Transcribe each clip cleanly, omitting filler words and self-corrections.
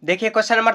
देखिए question number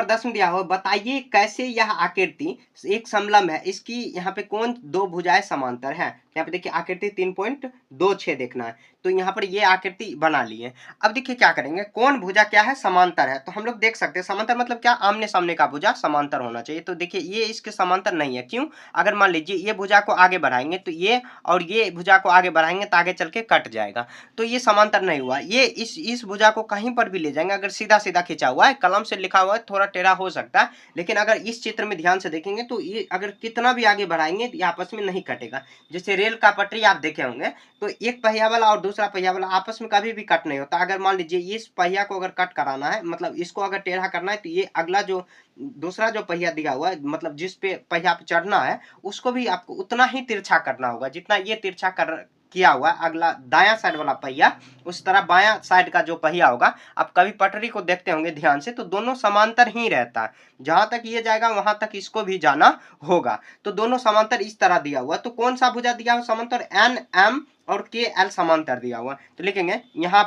10 में दिया हो, बताइए कैसे यह आकृति एक समलंब है, इसकी यहाँ पे कौन दो भुजाएं समांतर है। यहाँ पे देखिए आकृति 3.26 देखना है, तो यहाँ पर ये आकृति बना लिए। अब देखिए क्या करेंगे, कौन भुजा क्या है समांतर है, तो हम लोग देख सकते हैं समांतर मतलब क्या, आमने सामने का भुजा समांतर होना चाहिए। तो देखिए ये इसके समांतर नहीं है, क्यों, अगर मान लीजिए ये भुजा को आगे बढ़ाएंगे तो ये और ये भुजा को आगे बढ़ाएंगे तो आगे चल के कट जाएगा, तो ये समांतर नहीं हुआ। ये इस भुजा को कहीं पर भी ले जाएंगे, अगर सीधा सीधा खिंचा हुआ है, कलम से लिखा हुआ है, थोड़ा टेढ़ा हो सकता है, लेकिन अगर इस चित्र में ध्यान से देखेंगे तो ये अगर कितना भी आगे बढ़ाएंगे तो ये आपस में नहीं कटेगा। जैसे रेल का पटरी आप देखे होंगे, तो एक पहिया वाला और दूसरा पहिया वाला आपस में कभी भी कट नहीं होता। अगर मान लीजिए इस पहिया को अगर कट कराना है, मतलब इसको अगर टेढ़ा करना है, तो ये अगला जो दूसरा जो पहिया दिया हुआ है, मतलब जिस पे पहिया पे चढ़ना है, उसको भी आपको उतना ही तिरछा करना होगा जितना ये तिरछा कर किया हुआ है। अगला दायां साइड वाला पहिया, उस तरह बायां साइड का जो पहिया होगा, आप कभी पटरी को देखते होंगे ध्यान से, तो दोनों समांतर ही रहता है। जहां तक ये जाएगा वहां तक इसको भी जाना होगा, तो दोनों समांतर इस तरह दिया हुआ। तो कौन सा भुजा दिया हुआ समांतर, एन एम और के एल समांतर दिया हुआ। तो लिखेंगे यहाँ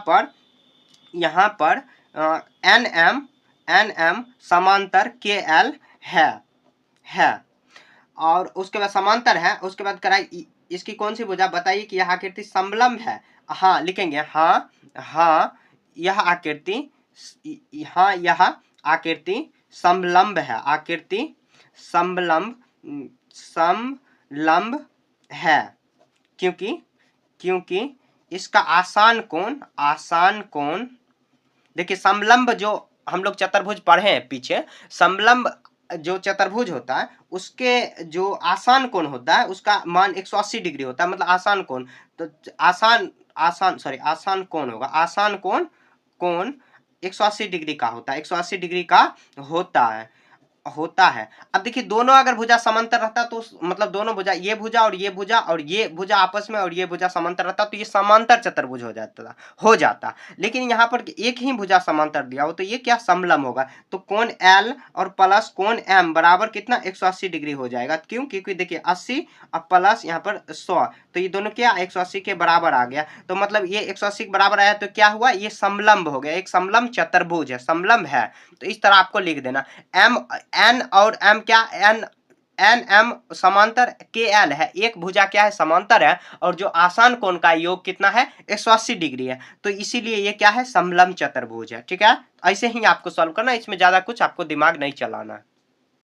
पर एन एम समांतर के एल है। और उसके बाद समांतर है, उसके बाद कराए इसकी कौन सी भुजा, बताइए कि यह आकृति समलंब है। हाँ लिखेंगे, हाँ यह आकृति, हाँ यह आकृति समलंब है, आकृति समलंब है, क्योंकि इसका आसान कोण देखिए, समलंब जो हम लोग चतुर्भुज पढ़े हैं पीछे, समलंब जो चतुर्भुज होता है उसके जो आसान कोण होता है उसका मान 180 डिग्री होता है, मतलब आसान कोण। तो आसान कोण होगा, आसान कोण 180 डिग्री का होता है, 180 डिग्री का होता है। अब देखिए दोनों अगर भुजा समांतर रहता तो मतलब दोनों भुजा, ये भुजा और ये भुजा आपस में और ये भुजा समांतर रहता तो ये समांतर चतुर्भुज हो जाता। लेकिन यहाँ पर एक ही भुजा समांतर दिया हो, तो ये क्या समलंब होगा। तो कोण एल और प्लस कोण एम बराबर कितना 180 डिग्री हो जाएगा। क्यों, क्योंकि देखिए 80 और प्लस यहाँ पर 100, तो ये दोनों क्या 180 के बराबर आ गया। तो मतलब ये 180 के बराबर आया तो क्या हुआ, ये समलंब हो गया, एक समलंब चतुर्भुज है, समलंब है। तो इस तरह आपको लिख देना। एम एन और एम क्या, एन एम समांतर के एल है, एक भुजा क्या है समांतर है, और जो आसान कोण का योग कितना है 180 डिग्री है, तो इसीलिए ये क्या है समलंब चतुर्भुज है। ठीक है, ऐसे ही आपको सॉल्व करना, इसमें ज्यादा कुछ आपको दिमाग नहीं चलाना।